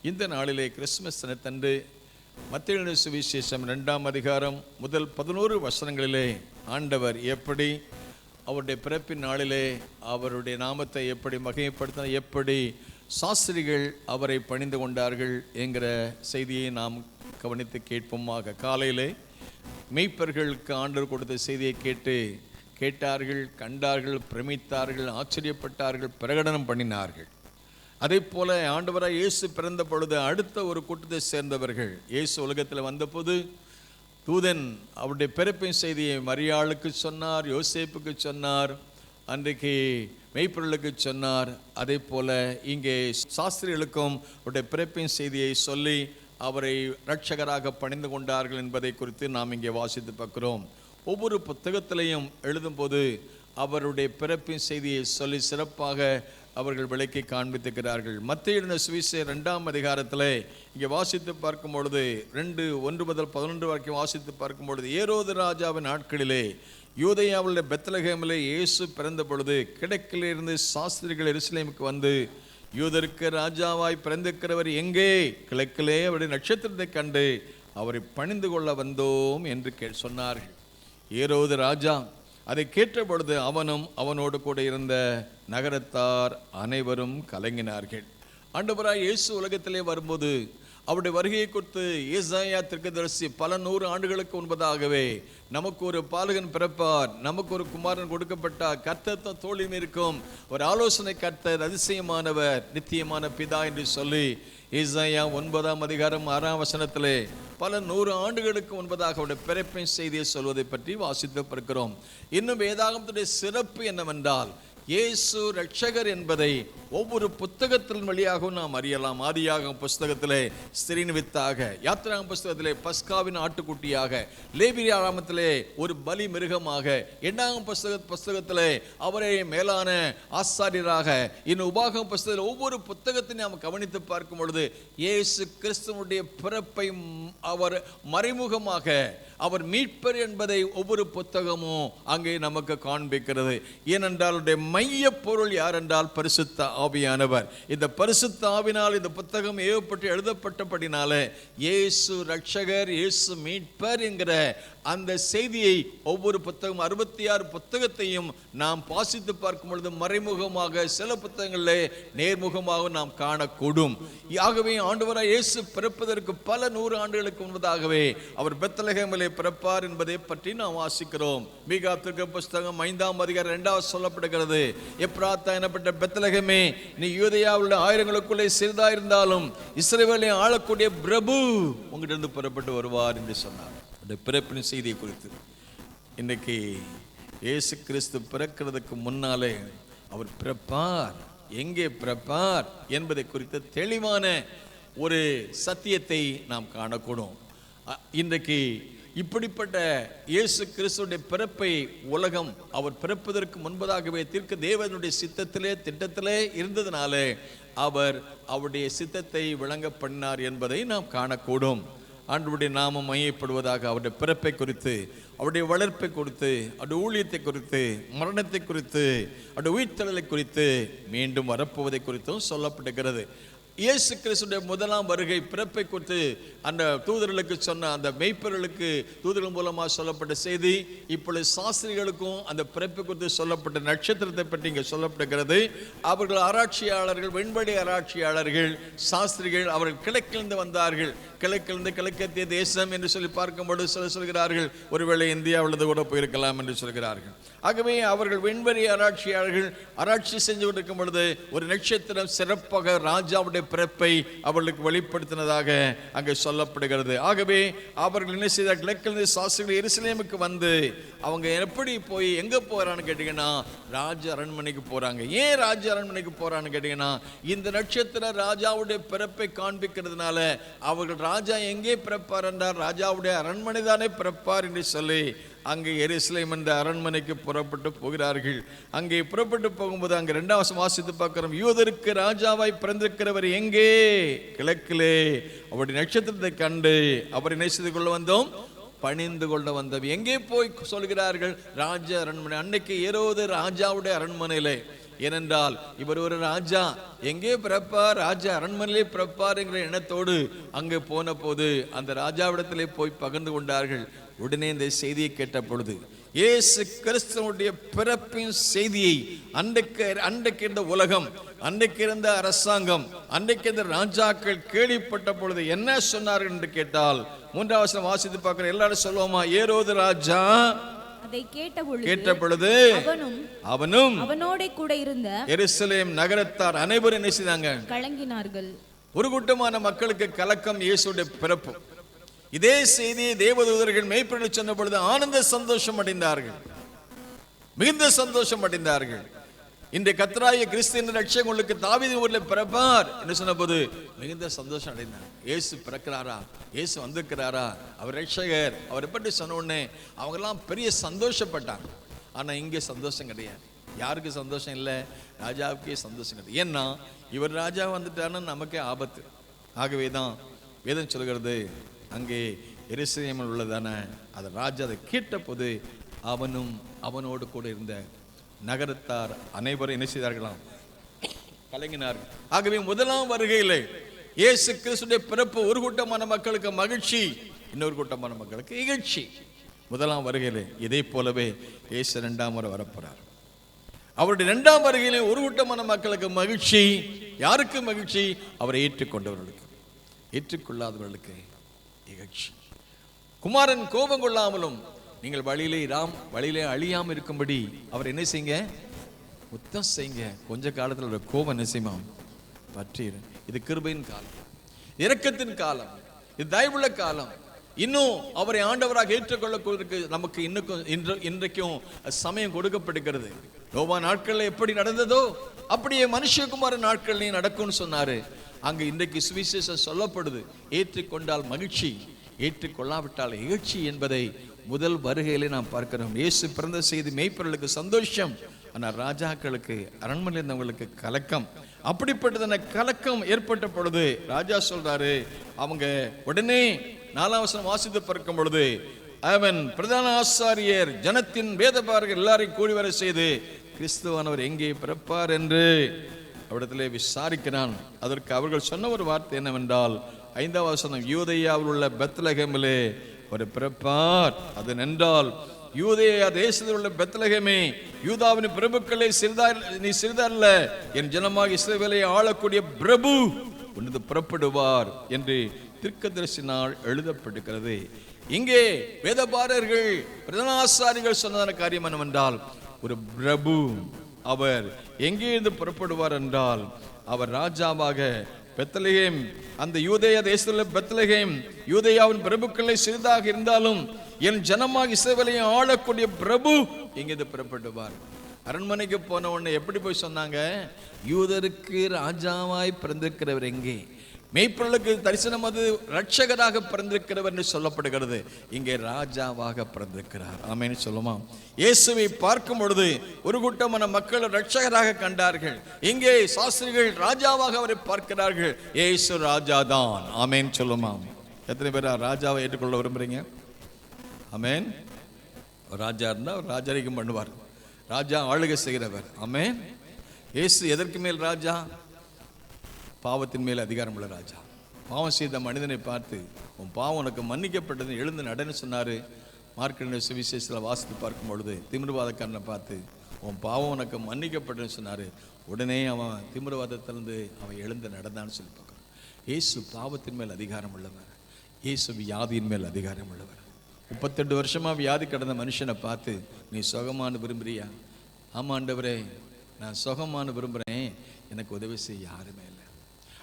இந்த நாளிலே கிறிஸ்துமஸ் தினத்தன்று மத்தேயு சுவிசேஷம் 2ஆம் அதிகாரம் முதல் 11 வசனங்களிலே ஆண்டவர் எப்படி அவருடைய பிறப்பின் நாளிலே அவருடைய நாமத்தை எப்படி மகிமைப்படுத்தினார், எப்படி சாஸ்திரிகள் அவரை பணிந்து கொண்டார்கள் என்கிற செய்தியை நாம் கவனித்து கேட்போமாக. காலையிலே மெய்ப்பர்களுக்கு ஆண்டவர் கொடுத்த செய்தியை கேட்டார்கள், கண்டார்கள், பிரமித்தார்கள், ஆச்சரியப்பட்டார்கள், பிரகடனம் பண்ணினார்கள். அதே போல ஆண்டவராய் இயேசு பிறந்த பொழுது அடுத்த ஒரு கூட்டத்தை சேர்ந்தவர்கள், இயேசு உலகத்தில் வந்தபோது தூதன் அவருடைய பிறப்பின் செய்தியை மரியாளுக்கு சொன்னார், யோசேப்புக்கு சொன்னார், அன்றைக்கு மெய்ப்பொருளுக்கு சொன்னார். அதே போல இங்கே சாஸ்திரிகளுக்கும் அவருடைய பிறப்பின் செய்தியை சொல்லி அவரை இரட்சகராக பணிந்து கொண்டார்கள் என்பதை குறித்து நாம் இங்கே வாசித்து பார்க்கிறோம். ஒவ்வொரு புத்தகத்திலையும் எழுதும்போது அவருடைய பிறப்பின் செய்தியை சொல்லி சிறப்பாக அவர்கள் விளக்கி காண்பித்திருக்கிறார்கள். மத்தேயு சுவிசேஷம் 2ஆம் அதிகாரத்தில் இங்கே வாசித்து பார்க்கும் பொழுது 2:1 முதல் 11 வரைக்கும் வாசித்து பார்க்கும் பொழுது, ஏரோது ராஜாவின் நாட்களிலே யூதேயாவுடைய பெத்லகேமிலே இயேசு பிறந்த பொழுது கிழக்கிலிருந்து சாஸ்திரிகள் எருசலேமுக்கு வந்து, யூதருக்கு ராஜாவாய் பிறந்திருக்கிறவர் எங்கே? கிழக்கிலே அவருடைய நட்சத்திரத்தை கண்டு அவரை பணிந்து கொள்ள வந்தோம் என்று சொன்னார்கள். ஏரோது ராஜா அதை கேட்ட பொழுது அவனும் அவனோடு கூட இருந்த நகரத்தார் அனைவரும் கலங்கினார்கள். ஆண்டவராய் இயேசு உலகத்திலே வரும்போது அவருடைய வருகையை குறித்து ஏசாயா தீர்க்கதரிசி பல 100 ஆண்டுகளுக்கு முன்பதாகவே நமக்கு ஒரு பாலகன் பிறப்பார், நமக்கு ஒரு குமாரன் கொடுக்கப்பட்டார், கர்த்தர் தோளில் இருக்கும் ஒரு ஆலோசனை கர்த்தர், அதிசயமானவர், நித்தியமான பிதா என்று சொல்லி ஏசாயா 9ஆம் அதிகாரம் 6ஆம் வசனத்திலே பல 100 ஆண்டுகளுக்கு முன்பதாக அவருடைய பிறப்பின் செய்தியை சொல்வதை பற்றி வாசித்து பார்க்கிறோம். இன்னும் வேதாகமத்துடைய சிறப்பு என்னவென்றால், இயேசு இரட்சகர் என்பதை ஒவ்வொரு புத்தகத்தின் வழியாகவும் நாம் அறியலாம். ஆதியாகமம் புஸ்தகத்திலே ஸ்திரீயின் வித்தாக, யாத்திராகமம் புஸ்தகத்திலே பஸ்காவின் ஆட்டுக்குட்டியாக, லேவியராகமத்திலே ஒரு பலி மிருகமாக, எண்ணாகமம் புஸ்தகத்திலே அவரை மேலான ஆசாரியராக, இன்னும் உபாகமம் புஸ்தகத்தில் ஒவ்வொரு புத்தகத்தையும் நாம் கவனித்து பார்க்கும் பொழுது இயேசு கிறிஸ்துவனுடைய பிறப்பை அவர் மறைமுகமாக அவர் மீட்பர் என்பதை ஒவ்வொரு புத்தகமும் அங்கே நமக்கு காண்பிக்கிறது. ஏனென்றால் மைய பொருள் யார் என்றால் பரிசுத்த ஆவியானவர். இந்த பரிசுத்த ஆவினால் இந்த புத்தகம் ஏவப்பட்டு எழுதப்பட்டபடினாலே இயேசு இரட்சகர், இயேசு மீட்பர் என்கிற அந்த செய்தியை ஒவ்வொரு புத்தகம் 66 புத்தகத்தையும் நாம் வாசித்து பார்க்கும் பொழுது மறைமுகமாக, சில புத்தகங்களிலே நேர்முகமாக நாம் காணக்கூடும். ஆகவே ஆண்டவராய் இயேசு பிறப்பதற்கு பல 100 ஆண்டுகளுக்கு முன்பதாகவே அவர் பெத்லகேமிலே பிறப்பார் என்பதை பற்றி நாம் வாசிக்கிறோம். மீகா தீர்க்க புஸ்தகம் 5ஆம் அதிகாரம் 2வது சொல்லப்படுகிறது, எப்ராத்தா எனப்பட்ட பெத்லகேமே, நீ யூதேயாவுள்ள ஆயிரங்களுக்குள்ளே சிறிதாயிருந்தாலும் இஸ்ரவேலை ஆளக்கூடிய பிரபு உங்களிடம் புறப்பட்டு வருவார் என்று சொன்னார். பிறப்பின் செய்தியை குறித்து இன்றைக்கு இயேசு கிறிஸ்து பிறக்கிறதுக்கு முன்னாலே அவர் பிறப்பார், எங்கே பிறப்பார் என்பதை குறித்த தெளிவான ஒரு சத்தியத்தை நாம் காணக்கூடும். இன்றைக்கு இப்படிப்பட்ட இயேசு கிறிஸ்துடைய பிறப்பை உலகம் அவர் பிறப்பதற்கு முன்பதாகவே தீர்க்க தேவனுடைய சித்தத்திலே திட்டத்திலே இருந்ததினாலே அவர் அவருடைய சித்தத்தை விளங்க பண்ணார் என்பதை நாம் காணக்கூடும். ஆண்டவருடைய நாமம் மையப்படுவதாக. அவருடைய பிறப்பை குறித்து, அவருடைய வளர்ப்பை குறித்து, அவருடைய ஊழியத்தை குறித்து, மரணத்தை குறித்து, அவருடைய உயிர்த்தெழுதலை குறித்து, மீண்டும் வரப்போவதை குறித்தும் சொல்லப்படுகிறது. இயேசு கிறிஸ்துடைய முதலாம் வருகை பிறப்பை குறித்து அந்த தூதர்களுக்கு சொன்ன அந்த மெய்ப்பர்களுக்கு தூதர்கள் மூலமாக சொல்லப்பட்ட செய்தி இப்பொழுது சாஸ்திரிகளுக்கும் அந்த பிறப்பை குறித்து சொல்லப்பட்ட நட்சத்திரத்தை பற்றி இங்கே சொல்லப்படுகிறது. அவர்கள் ஆராய்ச்சியாளர்கள், விண்வெளி ஆராய்ச்சியாளர்கள், சாஸ்திரிகள். அவர்கள் கிழக்கிலிருந்து வந்தார்கள். கிழக்கிலிருந்து கிழக்கத்திய தேசம் என்று சொல்லி பார்க்கும்போது சொல்கிறார்கள், ஒருவேளை இந்தியாவிலிருந்து கூட போயிருக்கலாம் என்று சொல்கிறார்கள். ஆகவே அவர்கள் விண்வெளி ஆராய்ச்சியாளர்கள் ஆராய்ச்சி செஞ்சு கொண்டிருக்கும் பொழுது ஒரு நட்சத்திரம் சிறப்பாக ராஜாவுடைய பிறப்பை அவர்களுக்கு வெளிப்படுத்தினதாக அங்கே சொல்லப்படுகிறது. ஆகவே அவர்கள் என்ன செய்தார், கிழக்கிலிருந்து சாஸ்திரிகள் எருசலேமுக்கு வந்து அவங்க எப்படி போய் எங்க போறான்னு கேட்டீங்கன்னா ராஜ அரண்மனைக்கு போறாங்க. ஏன் ராஜ அரண்மனைக்கு போறான்னு கேட்டீங்கன்னா இந்த நட்சத்திரம் ராஜாவுடைய பிறப்பை காண்பிக்கிறதுனால அவர்கள் ராஜா எங்கே பிறப்பார் என்றால் ராஜாவுடைய அரண்மனை தானே பிறப்பார் என்று சொல்லி அங்கே எருசலேம் என்ற அரண்மனைக்கு புறப்பட்டு போகிறார்கள். அங்கே புறப்பட்டு போகும்போது அங்கே 2வது வாசித்து பார்க்கிறோம், யூதருக்கு ராஜாவாய் பிறந்திருக்கிறவர் எங்கே? கிழக்கிலே அவருடைய நட்சத்திரத்தை கண்டு அவரை நேசித்து கொள்ள வந்தோம், பணிந்து கொள்ள வந்தோம். எங்கே போய் சொல்கிறார்கள்? ராஜ அரண்மனை. அன்னைக்கு ஏரோது ராஜாவுடைய அரண்மனையிலே ஏனென்றால் இவர் ஒரு ராஜா, எங்கே பிறப்பார், ராஜா அரண்மனையிலே பிறப்பார் என்கிற எண்ணத்தோடு அங்கே போன போது அந்த ராஜாவிடத்திலே போய் பகிர்ந்து கொண்டார்கள். உடனே இந்த செய்தியை கேட்ட பொழுது இயேசு கிறிஸ்துவனுடைய பிறப்பின் செய்தியை அன்றைக்கு இருந்த உலகம், அன்றைக்கு இருந்த அரசாங்கம், அன்றைக்கு இருந்த ராஜாக்கள் கேள்விப்பட்ட பொழுது என்ன சொன்னார்கள் என்று கேட்டால், 3ஆம் வசனம் வாசித்து பார்க்கிற எல்லாரும் சொல்லுவோமா? ஏரோது ராஜா அதை கேட்ட பொழுது அவனும் அவனோட கூட இருந்த எருசலேம் நகரத்தார் அனைவரும் என்ன செய்தாங்க? கலங்கினார்கள். ஒரு கூட்டமான மக்களுக்கு கலக்கம் இயேசுடைய பிறப்பு. இதே செய்தியை தேவதூதர்கள் மேய்ப்பர்கள் சொன்ன பொழுது ஆனந்த சந்தோஷம் அடைந்தார்கள், மிகுந்த சந்தோஷம் அடைந்தார்கள். இன்றைய கர்த்தராகிய கிறிஸ்து ரட்சகர்களுக்கு தாவீது ஊரில் பிறப்பார் என்று சொன்ன போது மிகுந்த சந்தோஷம் அடைந்தார். இயேசு பிறக்கிறாரா, இயேசு வந்திருக்கிறாரா, அவர் ரட்சகர், அவரை பற்றி சொன்ன உடனே அவங்கெல்லாம் பெரிய சந்தோஷப்பட்டாங்க. ஆனா இங்கே சந்தோஷம் கிடையாது. யாருக்கு சந்தோஷம் இல்லை? ராஜாவுக்கே சந்தோஷம் கிடையாது. ஏன்னா இவர் ராஜா வந்துட்டாருன்னா நமக்கே ஆபத்து. ஆகவே தான் வேதம் சொல்கிறது, அங்கே எருசலேமில் உள்ளதான அந்த ராஜா அதை கேட்ட போது அவனும் அவனோடு கூட இருந்த நகரத்தார் அனைவரும் என்ன செய்தார்களாம்? கலங்கினார்கள். ஆகவே முதலாம் வருகையிலே இயேசு கிறிஸ்துடைய பிறப்பு ஒரு கூட்டமான மக்களுக்கு மகிழ்ச்சி, இன்னொரு கூட்டமான மக்களுக்கு இகழ்ச்சி. முதலாம் வருகையிலே இதே போலவே இயேசு 2ஆம் முறை வரப்போறார். அவருடைய 2ஆம் வருகையிலே ஒரு கூட்டமான மக்களுக்கு மகிழ்ச்சி. யாருக்கு மகிழ்ச்சி? அவரை ஏற்றுக்கொண்டவர்களுக்கு. ஏற்றுக்கொள்ளாதவர்களுக்கு இகழ்ச்சி. குமாரன் கோபம் கொள்ளாமலும் நீங்கள் வழியிலே அழியாமல் இருக்கும்படி அவர் என்ன செய்யுங்க? முத்தம் செய்யுங்க. கொஞ்ச காலத்தில் ஒரு கோபம் என்ன செய்யுமா? பற்றிடும். இது கிருபையின் காலம், இரக்கத்தின் காலம், இது தயவுள்ள காலம். இன்னும் அவரை ஆண்டவராக ஏற்றுக்கொள்ளக்கூடிய நமக்கு இன்றைக்கும் சமயம் கொடுக்கப்படுகிறது. நோவா நாட்களில் எப்படி நடந்ததோ அப்படியே மனுஷகுமாரன் நாட்கள்லையும் நடக்கும்னு சொன்னாரு. அங்கு இன்றைக்கு சுவிசேஷம் சொல்லப்படுது. ஏற்றுக்கொண்டால் மகிழ்ச்சி, ஏற்றுக்கொள்ளாவிட்டால் இகழ்ச்சி என்பதை முதல் வருகையிலே நாம் பார்க்கிறோம். இயேசு பிறந்த செய்தி மேய்ப்பர்களுக்கு சந்தோஷம், ஆனால் ராஜாக்களுக்கு, அரண்மனையில் இருந்தவங்களுக்கு கலக்கம். அப்படிப்பட்டதான கலக்கம் ஏற்பட்ட பொழுது ராஜா சொல்றாரு, அவங்க உடனே 4ஆம் வசனம் வாசித்து பார்க்கும் பொழுது அவன் பிரதான ஆசாரியர் ஜனத்தின் வேதபாரகர் எல்லாரையும் கூடி வர செய்து கிறிஸ்துவானவர் எங்கே பிறப்பார் என்று அவரிடத்திலே விசாரிக்கிறான். அதற்கு அவர்கள் சொன்ன ஒரு வார்த்தை என்னவென்றால், 5ஆம் வசனம், யூதேயாவில் உள்ள பெத்லகேமிலே ஒரு பிறப்பார். அது என்றால் யூதேயா தேசத்தில் உள்ள பெத்லகேமே, யூதாவின் பிரபுக்களே நீ சிறிதல்ல, என் ஜனமாக இஸ்ரவேலை ஆளக்கூடிய பிரபு உனது புறப்படுவார் என்று தீர்க்கதரிசினால் எழுதப்பட்டிருக்கிறது. இங்கே வேதபாரகர்கள் பிரதானாசாரிகள் சொன்னதான காரியம் என்னவென்றால், ஒரு பிரபு அவர் எங்கே இருந்து புறப்படுவார் என்றால், அவர் ராஜாவாக பெத்லகேம், அந்த யூதேயா தேசத்தில் பெத்லகேம் யூதேயாவின் பிரபுக்களை சிறிதாக இருந்தாலும் என் ஜனமாக இஸ்ரவேலை ஆளக்கூடிய பிரபு எங்கிருந்து புறப்படுவார். அரண்மனைக்கு போன உடனே எப்படி போய் சொன்னாங்க? யூதருக்கு ராஜாவாய் பிறந்திருக்கிறவர் எங்கே? மெய்ப்பொருளுக்கு தரிசனம் அது ரட்சகராக பிறந்திருக்கிறவர் என்று சொல்லப்படுகிறது. இங்கே ராஜாவாக பிறந்திருக்கிறார். ஆமென் சொல்லுமா? இயேசுவை பார்க்கும் பொழுது ஒரு கூட்டமான மக்கள் ரட்சகராக கண்டார்கள். இங்கே சாஸ்திரிகள் ராஜாவாக அவரை பார்க்கிறார்கள். இயேசு ராஜாதான். ஆமென் சொல்லுமா? எத்தனை பேர் ராஜாவை ஏற்றுக்கொள்ள விரும்புறீங்க? ஆமென். ராஜா இருந்தால் அவர் ராஜரிகம் பண்ணுவார். ராஜா ஆளுகை செய்கிறவர். ஆமென். இயேசு எதற்கு மேல் ராஜா? பாவத்தின் மேல் அதிகாரம் உள்ள ராஜா. பாவம் செய்த மனிதனை பார்த்து உன் பாவம் உனக்கு மன்னிக்கப்பட்டது, எழுந்து நடன்னு சொன்னார். மார்க்கு சுவிசேஷத்தில் வாசித்து பார்க்கும் பொழுது திமிர்வாதக்காரனை பார்த்து உன் பாவம் உனக்கு மன்னிக்கப்பட்டதுன்னு சொன்னார். உடனே அவன் திமிர்வாதத்திலிருந்து அவன் எழுந்து நடந்தான்னு சொல்லி பார்க்குறான். இயேசு பாவத்தின் மேல் அதிகாரம் உள்ளவர். இயேசு வியாதியின் மேல் அதிகாரம் உள்ளவர். 38 வருஷமாக வியாதி கடந்த மனுஷனை பார்த்து நீ சுகமானு விரும்புறியா? ஆமாம் ஆண்டவரே, நான் சுகமானு விரும்புகிறேன், எனக்கு உதவி செய்ய யாருமே இல்லை.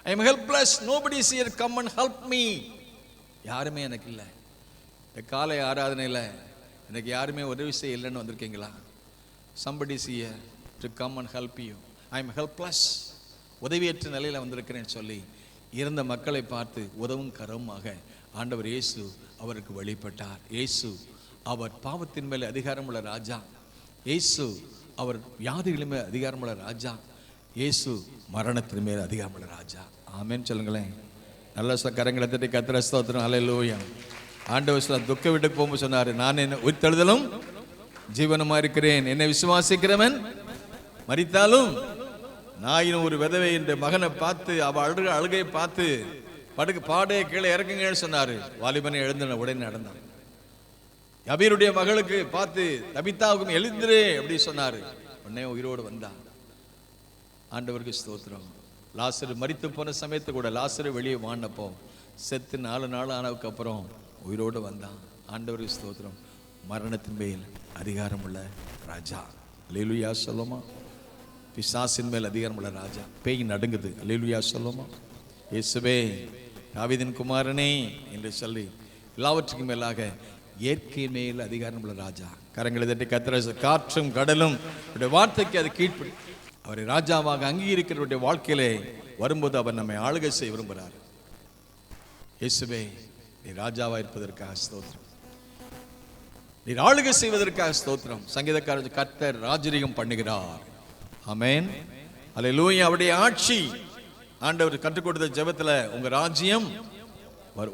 I am helpless, nobody is here, come and help me. யாருமே எனக்கு இல்லை. இந்த காலை ஆராதனையில் எனக்கு யாருமே உதவி செய்ய இல்லைன்னு வந்திருக்கீங்களா? somebody is here to come and help you. I am helpless, உதவியற்ற நிலையில் வந்திருக்கிறேன்னு சொல்லி இருந்த மக்களை பார்த்து உதவும் கரமாக ஆண்டவர் இயேசு அவருக்கு வழிபட்டார். இயேசு அவர் பாவத்தின் மேலே அதிகாரமுள்ள ராஜா. இயேசு அவர் வியாதிகளின் மேல் அதிகாரமுள்ள ராஜா. இயேசு மரணத்தின் மேல் அதிகாரமுள்ள ராஜா. ஆமென் சொல்லுங்களேன். நல்ல கரங்களை தட்டி கர்த்தரை ஸ்தோத்திரம். ஹல்லேலூயா. ஆண்டவர் துக்க வீட்டுக்கு போகும்போது சொன்னார், நான் என்ன உயிர்த்தெழுதலும் ஜீவனுமா இருக்கிறேன், என்னை விசுவாசிக்கிறவன் மரித்தாலும் நாயினும் ஒரு விதவை என்ற மகனை பார்த்து அவ அழுகையை பார்த்து பாடைய கீழே இறக்குங்கன்னு சொன்னாரு. வாலிபனை எழுந்த உடனே நடந்தான். யபீருடைய மகளுக்கு பார்த்து தபித்தாவுக்கும் எழுந்திரே அப்படி சொன்னாரு. உடனே உயிரோடு வந்தான். ஆண்டவருக்கு ஸ்தோத்திரம். லாசரு மரித்து போன சமயத்து கூட லாசரு வெளியே வாண்டப்போ செத்து 4 நாள் ஆனதுக்கு அப்புறம் உயிரோடு வந்தான். ஆண்டவருக்கு ஸ்தோத்திரம். மரணத்தின் மேல் அதிகாரம் உள்ள ராஜா. அல்லேலூயா சொல்லுமா. பிசாசின் மேல் அதிகாரம் உள்ள ராஜா. பேய் நடுங்குது. அல்லேலூயா சொல்லுமா. இயேசுவே தாவீதின் குமாரனே என்று சொல்லி எல்லாவற்றுக்கும் மேலாக இயற்கை மேல் அதிகாரம் உள்ள ராஜா. கரங்களை தட்டி கத்திர. காற்றும் கடலும் வார்த்தைக்கு அது கீழ்ப்படி அவரை ராஜாவாக அங்கீகரிக்கிறவருடைய வாழ்க்கையிலே வரும்போது அவர் நம்மை ஆளுகை செய்ய விரும்புகிறார். இயேசுவே நீ ராஜாவா இருப்பதற்காக ஸ்தோத்திரம். நீர் ஆளுகை செய்வதற்காக ஸ்தோத்திரம். சங்கீதக்காரர் கர்த்தர் ராஜரீகம் பண்ணுகிறார். ஆமென். அல்லேலூயா. அவருடைய ஆட்சி ஆண்டவர் கற்றுக் கொடுத்த ஜெபத்துல உங்க ராஜ்யம்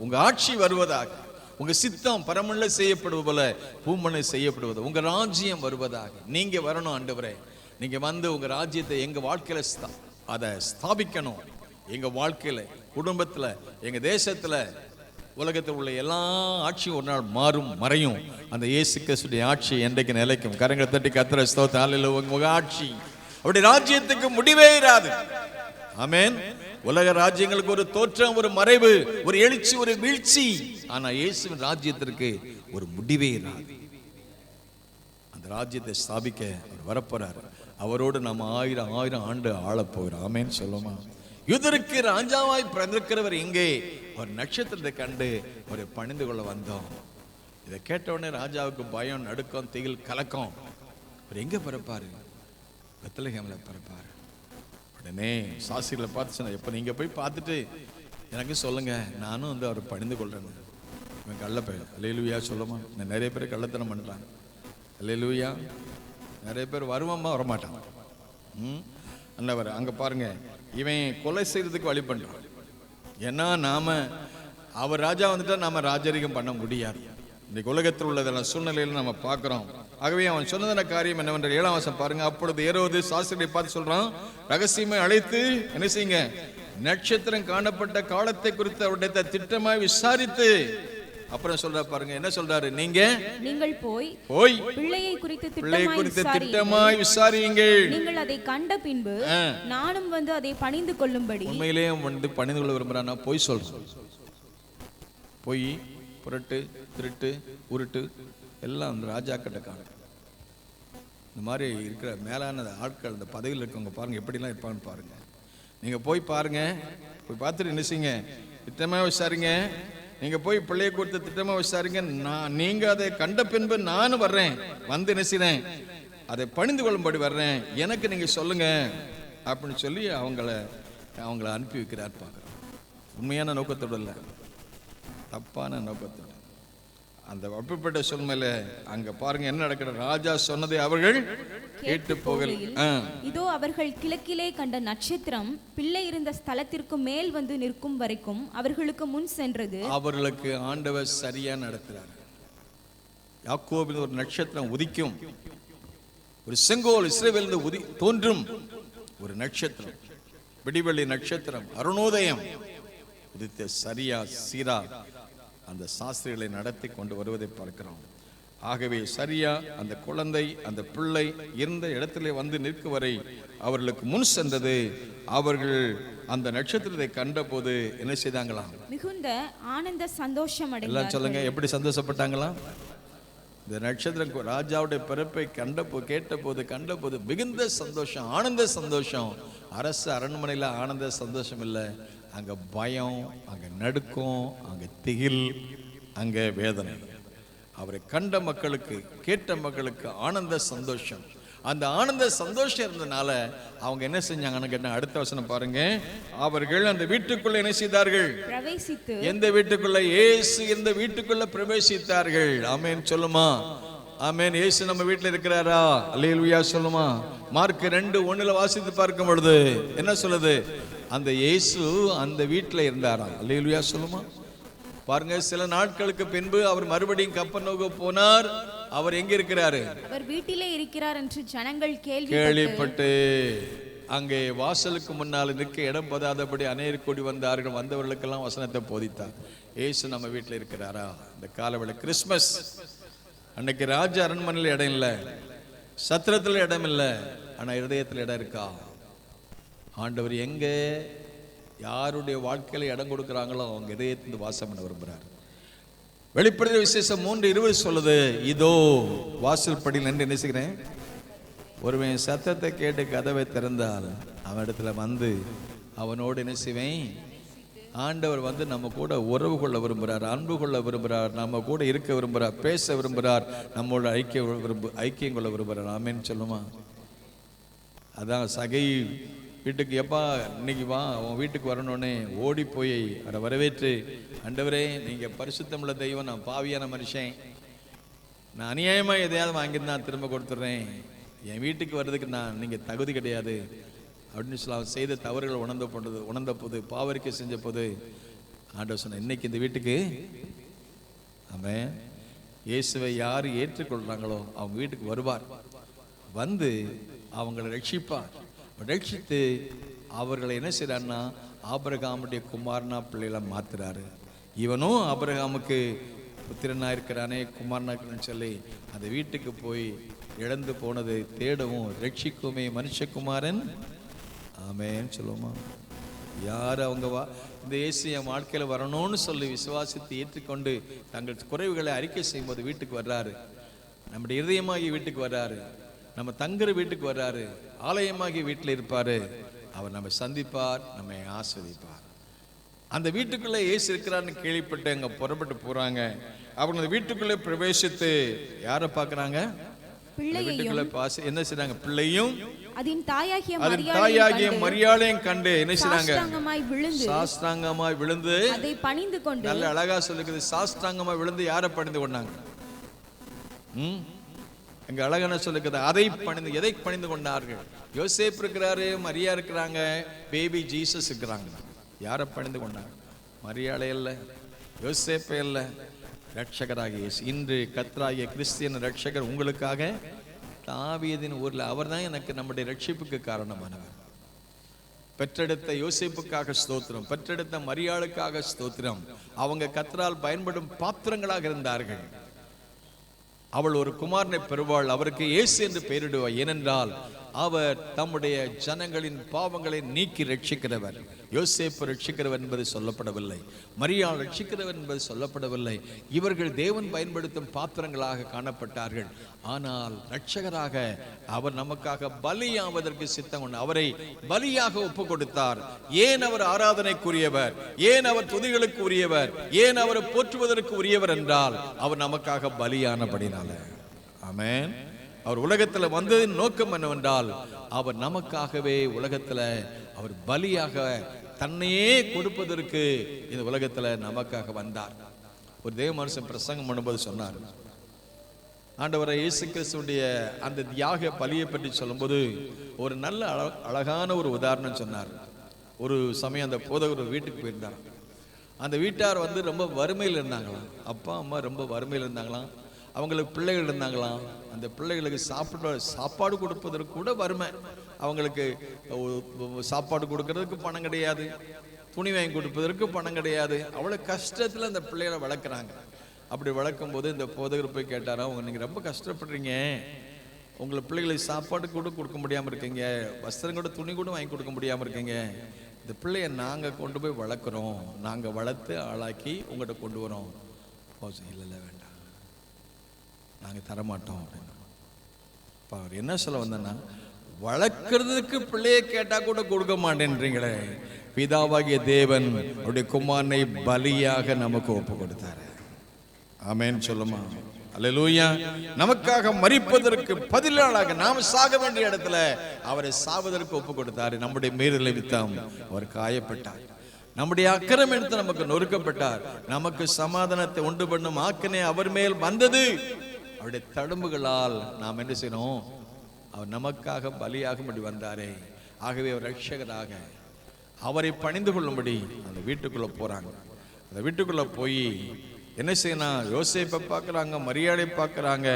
உங்க ஆட்சி வருவதாக, உங்க சித்தம் பரமல்ல செய்யப்படுவது போல பூமனை செய்யப்படுவது, உங்க ராஜ்யம் வருவதாக. நீங்க வரணும் ஆண்டவரே. நீங்க வந்து உங்க ராஜ்யத்தை எங்க வாழ்க்கையில அதை ஸ்தாபிக்கணும். எங்க வாழ்க்கையில, குடும்பத்துல, எங்க தேசத்துல, உலகத்தில் உள்ள எல்லா ஆட்சியும் ஒரு நாள் மாறும் மறையும். அந்த இயேசு கிறிஸ்துவின் ஆட்சி என்றைக்கு நிலைக்கும். கரங்களை தட்டி கர்த்தரை ஸ்தோத்திரம். அல்லேலூயா. உங்க ஆட்சி அவருடைய ராஜ்யத்துக்கு முடிவே இராது. ஆமென். உலக ராஜ்யங்களுக்கு ஒரு தோற்றம், ஒரு மறைவு, ஒரு எழுச்சி, ஒரு வீழ்ச்சி. ஆனா இயேசுவின் ராஜ்யத்திற்கு ஒரு முடிவே இராது. அந்த ராஜ்யத்தை ஸ்தாபிக்க அவர் வரப்போறார். அவரோடு நம்ம 1000 ஆண்டு ஆளப் போகிறோம். ஆமென் சொல்லுமா. யூதருக்கு ராஜாவாய் பிறந்திருக்கிறவர் எங்கே? ஒரு நட்சத்திரத்தை கண்டு ஒரு பணிந்து கொள்ள வந்தோம். இதை கேட்ட உடனே ராஜாவுக்கு பயம், நடுக்கம், திகில், கலக்கம். அவர் எங்க பிறப்பாரு? பெத்லகேம்ல பிறப்பாரு. உடனே சாஸ்திரிகளை பார்த்து சொன்ன, எப்போ நீங்க போய் பார்த்துட்டு எனக்கு சொல்லுங்க, நானும் வந்து அவர் பணிந்து கொள்றேன்னு. இவன் கள்ளப்பையன். அல்லேலூயா சொல்லுமா. நிறைய பேர் கள்ளத்தனம் பண்ணுறாங்க. அல்லேலூயா. நிறைய பேர் வருவாமா வரமாட்டான். அண்ணவர் அங்க பாருங்க, இவன் கொலை செய்யறதுக்கு வழி பண்றான். ஏன்னா நாம அவர் ராஜா வந்துட்டா நாம ராஜரிகம் பண்ண முடியாது. இந்த உலகத்தில் உள்ளதெல்லாம் சூழ்நிலையில நம்ம பார்க்கிறோம். ஆகவே அவன் சொன்னதான காரியம் என்னவென்ற 7ஆம் வசனம் பாருங்க. அப்பொழுது ஏரோது சாஸ்திரியை பார்த்து சொல்றான், ரகசியமை அழைத்து என்ன செய்யுங்க, நட்சத்திரம் காணப்பட்ட காலத்தை குறித்து அவருடைய திட்டமாய் விசாரித்து, அப்புறம் சொல்ற பாருங்க என்ன சொல்றாரு, நீங்கள் போய் பிள்ளையை குறித்து திட்டமாய் விசாரியுங்கள். நீங்கள் அதை கண்ட பின்பு நானும் வந்து அதை பணிந்து கொள்ளும்படி. உண்மையிலேயே வந்து பணிந்து கொள்ள விரும்புறானா? போய் சொல்றேன். போய் புரட்டு, திருட்டு, உருட்டு எல்லாம் அந்த ராஜாக்கிட்ட காணும். இந்த மாதிரி இருக்கிற மேலான ஆட்கள், இந்த பதவியில் இருக்கவங்க பாருங்க எப்படிலாம் இருப்பான்னு பாருங்க. நீங்க போய் பாருங்க. போய் பார்த்துட்டு என்ன செய்யுங்க, திட்டமா விசாரிங்க. நீங்க போய் பிள்ளையை கொடுத்த திட்டமா விசாரிங்க. நீங்க அதை கண்ட பின்பு நானும் வர்றேன், வந்து என்ன செய்றேன், அதை பணிந்து கொள்ளும்படி வர்றேன், எனக்கு நீங்க சொல்லுங்க அப்படின்னு சொல்லி அவங்கள அனுப்பி வைக்கிறார். பார்க்குறோம். உண்மையான நோக்கத்தோடு இல்லை, தப்பான நோக்கத்தோடு. அந்த அப்படிப்பட்ட சூழ்நிலை அங்க பாருங்க என்ன நடக்கிறது. ராஜா சொன்னதை அவர்கள் கேட்டு போகல. இதோ அவர்கள் கிழக்கிலே கண்ட நட்சத்திரம் பிள்ளை இருந்த ஸ்தலத்திற்கு மேல் வந்து நிற்கும் வரைக்கும் அவர்களுக்கு முன் சென்றது. அவர்களுக்கு ஆண்டவர் சரியா நடத்துறார். யாக்கோபின் ஒரு நட்சத்திரம் உதிக்கும், ஒரு செங்கோல் இஸ்ரவேலில் தோன்றும் ஒரு நட்சத்திரம், விடிவெள்ளி நட்சத்திரம், அருணோதயம் உதித்த சரியா சீரா அந்த சாஸ்திரிகளை நடத்தி கொண்டு வருவதை பார்க்கிறோம். ஆகவே சரியா அந்த குழந்தை, அந்த பிள்ளை இருந்த இடத்திலே வந்து நிற்கும் வரை அவர்களுக்கு முன் சென்றது. அவர்கள் அந்த நட்சத்திரத்தை கண்ட போது என்ன செய்தாங்களாம்? மிகுந்த ஆனந்த சந்தோஷம் அடைந்தார்கள். எல்லாம் சொல்லுங்க, எப்படி சந்தோஷப்பட்டாங்களாம்? இந்த நட்சத்திரம் ராஜாவுடைய பிறப்பை கண்ட போது மிகுந்த சந்தோஷம், ஆனந்த சந்தோஷம். அரசு அரண்மனையில் ஆனந்த சந்தோஷம் இல்லை, அங்க பயம், அங்க நடுக்கம், அங்க திகில், அங்க வேதனை. அவரை கண்ட மக்களுக்கு, கேட்ட மக்களுக்கு ஆனந்த சந்தோஷம். அந்த ஆனந்த சந்தோஷம் இருந்தனால அவங்க என்ன செஞ்சாங்கன்னு கேட்ட அடுத்த வசனம் பாருங்க. அவர்கள் அந்த வீட்டுக்குள்ள என்ன செய்தார்கள்? பிரவேசித்து. எந்த வீட்டுக்குள்ள? இயேசு இந்த வீட்டுக்குள்ள பிரவேசித்தார்கள். ஆமென் சொல்லுமா. ஆமென். இயேசு நம்ம வீட்டில் இருக்கிறாரா? அல்லேலூயா சொல்லுமா. மார்க் 2:1 வாசித்து பார்க்கும் பொழுது என்ன சொல்லுது? அந்த இயேசு அந்த வீட்டில் இருந்தாரா? அல்லேலூயா சொல்லுமா. பாருங்க, சில நாட்களுக்கு பின்பு அவர் மறுபடியும் கப்பர்நகூம் போனார். அவர் எங்க இருக்கிறாரு? அவர் வீட்டிலே இருக்கிறார் என்று ஜனங்கள் கேள்விப்பட்டு அங்கே வாசலுக்கு முன்னால் நிற்க இடம் பதாதபடி அநேகர் கூடி வந்தார்கள். வந்தவர்களுக்கெல்லாம் வசனத்தை போதித்தார். இயேசு நம்ம வீட்டில் இருக்கிறாரா? இந்த காலவேளை கிறிஸ்மஸ் அன்னைக்கு ராஜ அரண்மனையில் இடம் இல்லை, சத்திரத்தில் இடம் இல்லை, ஆனா இருதயத்தில் இடம் இருக்கா? ஆண்டவர் எங்க யாருடைய வாழ்க்கையில இடம் கொடுக்குறாங்களோ அவங்க இதயத்திலிருந்து வாசம் பண்ண விரும்புகிறார். வெளிப்படுத்தின விசேஷம் 3:20 சொல்லுது, இதோ வாசல் படியில் நின்று என்ன செய்கிறேன், ஒருவன் சத்தத்தை கேட்டு கதவை திறந்தால் அவன் இடத்துல வந்து அவனோடு என்ன செய்வேன். ஆண்டவர் வந்து நம்ம கூட உறவு கொள்ள விரும்புகிறார், அன்பு கொள்ள விரும்புகிறார், நம்ம கூட இருக்க விரும்புகிறார், பேச விரும்புகிறார், நம்மளோட ஐக்கியம் கொள்ள விரும்புகிறார். ஆமேன்னு சொல்லுமா? அதான் சகை வீட்டுக்கு எப்பா இன்னைக்கு வா உன் வீட்டுக்கு வரணுன்னே ஓடி போய் அவரை வரவேற்று, ஆண்டவரே நீங்கள் பரிசுத்தமுள்ள தெய்வம், நான் பாவியான மனுஷன், நான் அநியாயமாக எதையாவது வாங்கியிருந்தா திரும்ப கொடுத்துட்றேன், என் வீட்டுக்கு வர்றதுக்கு நீங்கள் தகுதி கிடையாது அப்படின்னு சொல்லி அவன் செய்த தவறுகள் உணர்ந்த போது பாவரிக்கை செஞ்ச போது ஆண்டவர் சொன்ன, இன்னைக்கு இந்த வீட்டுக்கு ஆமென், இயேசுவை யார் ஏற்றுக்கொள்கிறாங்களோ அவங்க வீட்டுக்கு வருவார், வந்து அவங்களை ரட்சிப்பார், ரட்சித்து அவர்களை என்ன செய்யறாருன்னா ஆபிரகாமுடைய குமாரனா பிள்ளைகளை மாத்துறாரு. இவனும் ஆபிரகாமுக்கு புத்திரனா இருக்கிறானே, குமாரனா இருக்கிறான்னு சொல்லி அந்த வீட்டுக்கு போய் இழந்து போனது தேடவும் ரட்சிக்குமே மனுஷகுமாரன். ஆமேன்னு சொல்லுவோமா? யார் அவங்க இந்த இயேசு என் வாழ்க்கையில் வரணும்னு சொல்லி விசுவாசித்து ஏற்றுக்கொண்டு தங்கள் குறைவுகளை அறிக்கை செய்யும்போது வீட்டுக்கு வர்றாரு, நம்முடைய இருதயமாகி வீட்டுக்கு வர்றாரு, நம்ம தங்குற வீட்டுக்கு வர்றாரு, ஆலயமாகி வீட்டில் இருப்பாரு, அவர் நம்ம சந்திப்பார், நம்மை ஆஸ்வதிப்பார். அந்த வீட்டுக்குள்ளே இயேசு இருக்கிறான்னு கேள்விப்பட்டு அங்க புறப்பட்டு போறாங்க. அவங்க அந்த வீட்டுக்குள்ளே பிரவேசித்து யாரை பார்க்கறாங்க? வீட்டுக்குள்ள என்ன செய்றாங்க? பிள்ளையும் அதன் தாயாகிய மரியாளையும் கண்டு என்ன செய்றாங்க? சாஷ்டாங்கமாய் விழுந்து அதை பணிந்து கொண்டு. நல்ல அழகா சொல்லுது, சாஷ்டாங்கமாய் விழுந்து யாரை பணிந்து கொண்டாங்க? அங்க அழகான சொல்லுகிறது, அதை பணிந்து. எதை பணிந்து கொண்டார்கள்? யோசேப்பு இருக்கிறாரு, மரியா இருக்கிறாங்க, பேபி ஜீசஸ் இருக்கிறாங்க. யாரை பணிந்து கொண்டாங்க? மரியாளை அல்ல, யோசேப்பை அல்ல, ரட்சகராக இயேசு. இன்று கர்த்தராகிய கிறிஸ்தியன் ரட்சகர் உங்களுக்காக தாவீதின் ஊர்ல, அவர் தான் எனக்கு நம்முடைய ரட்சிப்புக்கு காரணமானவர். பெற்றெடுத்த யோசேப்புக்காக ஸ்தோத்திரம், பெற்றெடுத்த மரியாளுக்காக ஸ்தோத்திரம். அவங்க கர்த்தரால் பயன்படும் பாத்திரங்களாக இருந்தார்கள். அவள் ஒரு குமாரனை பெறுவாள், அவருக்கு இயேசு என்று பெயரிடுவார், ஏனென்றால் அவர் தம்முடைய ஜனங்களின் பாவங்களை நீக்கி ரட்சிக்கிறவர். யோசேப்பு ரட்சிக்கிறவர் என்பது சொல்லப்படவில்லை, மரியாள் ரட்சிக்கிறவர் என்பது சொல்லப்படவில்லை. இவர்கள் தேவன் பயன்படுத்தும் பாத்திரங்களாக காணப்பட்டார்கள். ஆனால் ரட்சகராக அவர் நமக்காக பலியாவதற்கு சித்தம் கொண்டு அவரை பலியாக ஒப்பு கொடுத்தார். ஏன் அவர் ஆராதனைக்குரியவர், ஏன் அவர் துதிகளுக்கு உரியவர், ஏன் அவரை போற்றுவதற்கு உரியவர் என்றால் அவர் நமக்காக பலியானபடினால. ஆமென். அவர் உலகத்துல வந்ததின் நோக்கம் என்னவென்றால் அவர் நமக்காகவே உலகத்துல அவர் பலியாக தன்னையே கொடுப்பதற்கு இந்த உலகத்துல நமக்காக வந்தார். ஒரு தேவ மனுஷன் பிரசங்கம் பண்ணும்போது சொன்னார், ஆண்டவரை இயேசு கிறிஸ்துடைய அந்த தியாக பலியை பற்றி சொல்லும்போது ஒரு நல்ல அழகான ஒரு உதாரணம் சொன்னார். ஒரு சமயம் அந்த போதகர் வீட்டுக்கு போயிருந்தார். அந்த வீட்டார் வந்து ரொம்ப வறுமையில் இருந்தாங்களாம், அப்பா அம்மா ரொம்ப வறுமையில் இருந்தாங்களாம், அவங்களுக்கு பிள்ளைகள் இருந்தாங்களாம். அந்த பிள்ளைகளுக்கு சாப்பாடு கொடுப்பதற்கு கூட வறுமை. அவங்களுக்கு சாப்பாடு கொடுக்கறதுக்கு பணம் கிடையாது, துணி வாங்கி கொடுப்பதற்கு பணம் கிடையாது. அவ்வளோ கஷ்டத்தில் அந்த பிள்ளைகளை வளர்க்குறாங்க. அப்படி வளர்க்கும் போது இந்த போதகர் போய் கேட்டாரா, நீங்கள் ரொம்ப கஷ்டப்படுறீங்க, உங்களை பிள்ளைகளுக்கு சாப்பாடு கூட கொடுக்க முடியாமல் இருக்கீங்க, வஸ்திரம் கூட துணி கூட வாங்கி கொடுக்க முடியாமல் இருக்கீங்க, இந்த பிள்ளைய நாங்கள் கொண்டு போய் வளர்க்குறோம், நாங்கள் வளர்த்து ஆளாக்கி உங்கள்கிட்ட கொண்டு வரோம். இல்லை வேண்டாம், நாங்கள் தரமாட்டோம் அப்படின்னு. இப்போ அவர் என்ன சொல்ல வந்தேன்னா, வளர்க்கறதுக்கு பிள்ளையை கேட்டால் கூட கொடுக்க மாட்டேன்றீங்களே, பிதாவாகிய தேவன் அவருடைய குமாரனை பலியாக நமக்கு ஒப்பு கொடுத்தாரு. ஆமென் சொல்லுமா? அல்லேலூயா. நமக்காக மரிப்பதற்கு பதிலாக நாம் சாக வேண்டிய இடத்துல அவரை சாவதற்கு ஒப்பு கொடுத்தாரு. நம்முடைய மீறலை வித்தாம் அவர் காயப்பட்டார், நம்முடைய அக்கிரமம் எடுத்து நமக்கு நொறுக்கப்பட்டார், நமக்கு சமாதானத்தை உண்டு பண்ணும் ஆக்கினை அவர் மேல் வந்தது. அவருடைய தழும்புகளால் நாம் என்ன செய்யணும்? அவர் நமக்காக பலியாகும்படி வந்தாரே. ஆகவே அவர் ரட்சகராக அவரை பணிந்து கொள்ளும்படி அந்த வீட்டுக்குள்ள போறாங்க. அந்த வீட்டுக்குள்ள போய் என்ன செய்யணும்? யோசேப்பை பார்க்குறாங்க, மரியாதை பார்க்குறாங்க.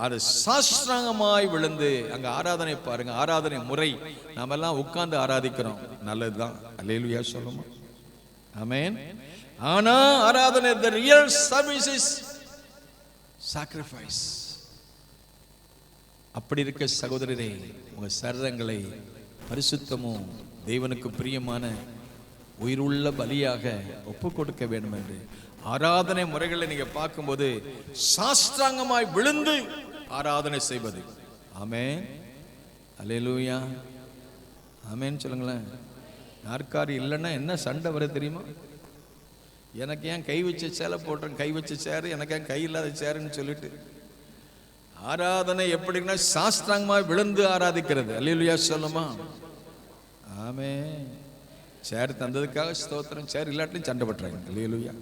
அது சாஷ்டாங்கமாய் விழுந்து அங்க ஆராதனை பாருங்க, ஆராதனை முறை. நாம எல்லாம் உட்கார்ந்து ஆராதிக்கிறோம், நல்லதுதான், அல்லேலூயா சொல்லுமா, ஆமென். ஆனா ஆராதனை, the real service is sacrifice. அப்படி இருக்க சகோதரரே, உங்க சரீரங்களை பரிசுத்தமும் தேவனுக்கு பிரியமான உயிருள்ள பலியாக ஒப்பு கொடுக்க வேண்டும் என்று ஆராதனை முறைகளை நீங்க பார்க்கும்போது சாஷ்டாங்கமாய் விழுந்து ஆராதனை செய்வது. ஆமென், அல்லேலூயா, ஆமென் சொல்லுங்களேன். நாற்காலி இல்லைன்னா என்ன சண்டை வர தெரியுமா? எனக்கு ஏன் கை வச்ச சேலை போட்டேன், கை வச்ச சேரு, எனக்கு ஏன் கை இல்லாத சேருன்னு சொல்லிட்டு. ஆராதனை எப்படின்னா சாஷ்டாங்கமாய் விழுந்து ஆராதிக்கிறது. அல்லேலூயா சொல்லுமா, ஆமென். சேர் தந்ததுக்காக ஸ்தோத்திரம். சேர் இல்லாட்டிலும் சண்டை பண்றாங்க. அல்லேலூயா.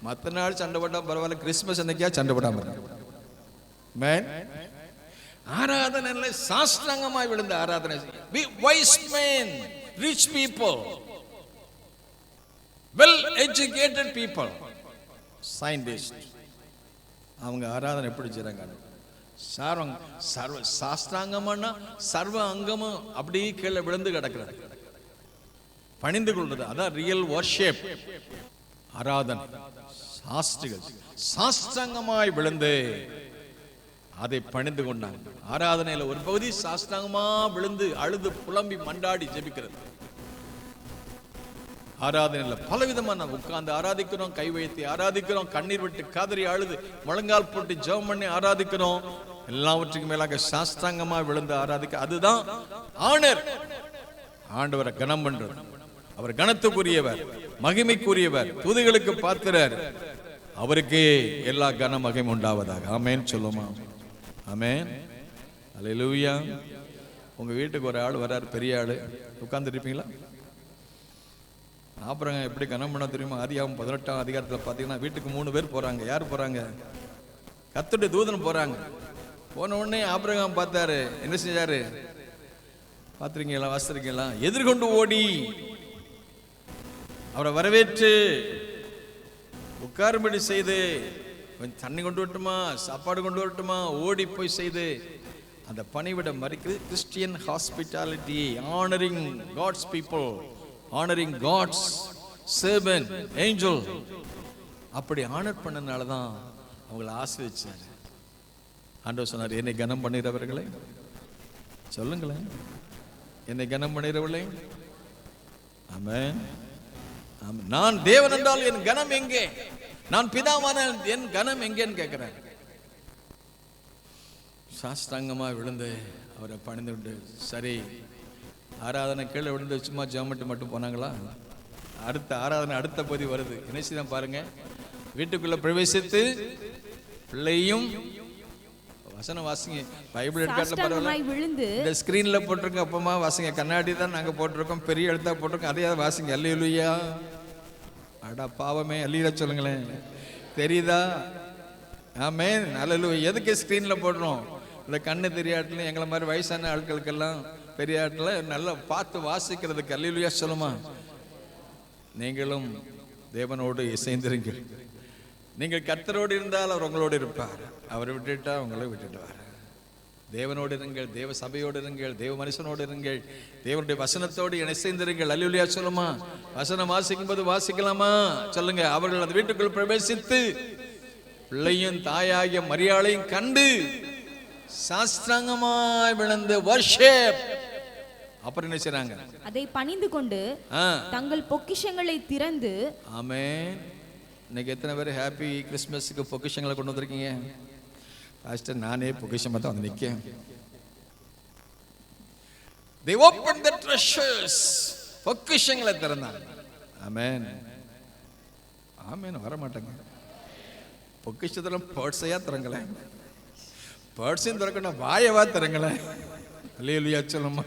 மற்ற நாள் சண்டை போட்டா பரவாயில்ல, கிறிஸ்துமஸ் அன்னைக்கா சண்டை போடாம மேன். ஆராதனை சாஷ்டாங்கமாய் விழுந்து ஆராதனை. Wise men, rich people, well educated people, scientists, அவங்க ஆராதனை எப்படி செய்றாங்க? சர்வ சாஷ்டாங்கம்னா சர்வ அங்கமும் அப்படியே கீழே விழுந்து கிடக்கிறது, பணிந்து கொள்வது. அதான் ரியல் வர்ஷிப். ஆராதனை சாஸ்திரிகள் சாஷ்டாங்கமாய் விழுந்து அதை பணிந்து கொண்டாங்க. ஆராதனையில ஒரு பகுதி சாஷ்டாங்கமா விழுந்து அழுது புலம்பி மண்டாடி ஜெபிக்கிறது. ஆராதனையில பலவிதமான உட்கார்ந்து ஆராதிக்கிறோம், கை வைத்து ஆராதிக்கிறோம், கண்ணீர் விட்டு காதறி அழுது முழங்கால் போட்டு ஜெபம் பண்ணி ஆராதிக்கிறோம். எல்லாவற்றுக்கும் மேலாக சாஷ்டாங்கமா விழுந்து ஆராதிக்க, அதுதான் ஆனர். ஆண்டவரை கனம் பண்றது. அவர் கனத்துக்குரியவர், மகிமைக்குரியவர், துதிகளுக்கு பாத்திரர். அவருக்கு எல்லா கன மகிமை உண்டாவதாக. ஆமென் சொல்லுமா, ஆமென், அல்லேலூயா. உங்க வீட்டுக்கு ஒரு ஆள் வராரு, பெரிய ஆளு, உட்கார்ந்து இருப்பீங்களா? அப்புறம் எப்படி கனம் பண்ண தெரியுமா? ஆதியாகமம் 18ஆம் அதிகாரத்தில் பார்த்தீங்கன்னா வீட்டுக்கு 3 பேர் போறாங்க. யார் போறாங்க? கர்த்தருடைய தூதன் போறாங்க. போன உடனே ஆபிரகாம் பார்த்தாரு, என்ன செஞ்சாரு? பார்த்துருக்கீங்களா, வாசிச்சிருக்கீங்களா? எதிர்கொண்டு ஓடி அவரை வரவேற்று உட்காரும்படி செய்து, கொஞ்சம் தண்ணி கொண்டு வரட்டுமா, சாப்பாடு கொண்டு வரட்டுமா, ஓடி போய் செய்து அந்த பணிவிட மறிக்கிறது. Christian hospitality, honouring God's people, honouring God's servant, angel. அப்படி ஆனர் பண்ணனால தான் அவங்களை ஆசீர்வதிச்சார். ஆண்டவர் சொன்னார், என்னை கனம் பண்ணுகிறவர்களே, சொல்லுங்களேன், என்னை கனம் பண்ணுகிறவர்களே. ஆமென். நான் தேவன் என்றால் என் கனம் எங்கே? நான் பிதாவான என் கனம் எங்கேன்னு கேட்கிறேன். சாஷ்டாங்கமா விழுந்து அவரை பணிந்து விட்டு, சரி ஆராதனை கீழே விழுந்து சும்மா ஜெபம் மட்டும் போனாங்களா? அடுத்த ஆராதனை அடுத்த பகுதி வருது. என்ன செய்தான் பாருங்க. வீட்டுக்குள்ள பிரவேசித்து பிள்ளையும், வசனம் வாசிங்க, பைபிள் எடுக்காத பரவாயில்ல, இந்த ஸ்கிரீன்ல போட்டிருக்கோம், அப்பமா வாசிங்க. கண்ணாடி தான் நாங்க போட்டிருக்கோம், பெரிய எழுத்தா போட்டிருக்கோம், அதையாவது வாசிங்க. அல்லேலூயா. அடா பாவமே, அல்லேலூயா சொல்லுங்களேன். தெரியுதா? ஆமென், அல்லேலூயா. எதுக்கு ஸ்கிரீன்ல போடுறோம்? இந்த கண்ணு தெரியாட்டிலும் எங்களை மாதிரி வயசான ஆட்களுக்கெல்லாம் பெரிய ஆட்கள நல்லா பார்த்து வாசிக்கிறதுக்கு. அல்லேலூயா சொல்லுமா. நீங்களும் தேவனோடு இசைந்திருங்கள். நீங்கள் கர்த்தரோடு இருந்தால் அவர் உங்களோடு இருப்பார், அவரை விட்டுட்டா உங்களை விட்டுடுவார். தேவனோடு இருங்கள், தேவ சபையோடு இருங்கள், தேவ மனுஷனோடு இருங்கள், தேவனுடைய வசனத்தோடு இணைந்திருங்கள். அல்லேலூயா சொல்லுமா. வசனம் வாசிக்கும் போது வாசிக்கலாமா? சொல்லுங்க. அவர்கள் அந்த வீட்டுக்குள் பிரவேசித்து பிள்ளையும் தாயாகிய மரியாளையும் கண்டு சாஷ்டாங்கமாய் விழுந்து வர்ஷிப். அப்புறம் என்ன செய்றாங்க? அதை பணிந்து கொண்டு தங்கள் பொக்கிஷங்களை திறந்து. ஆமென். இன்னைக்கு எத்தனை பேர் ஹாப்பி கிறிஸ்மஸ்க்கு பொக்கிஷங்களை கொண்டு வந்திருக்கீங்க? பாஸ்டர், நானே பொக்கிஷமா தான் வந்து நிற்கேன். They opened the treasures. பொக்கிஷங்களை திறந்தாங்க. ஆமென், ஆமென். வர மாட்டாங்க. பொக்கிஷத்துல பர்ஸையா திறங்களேன், பர்ஸையும் திறக்கணும், வாயவா திறங்களேன். அல்லேலூயா சொல்லுமா.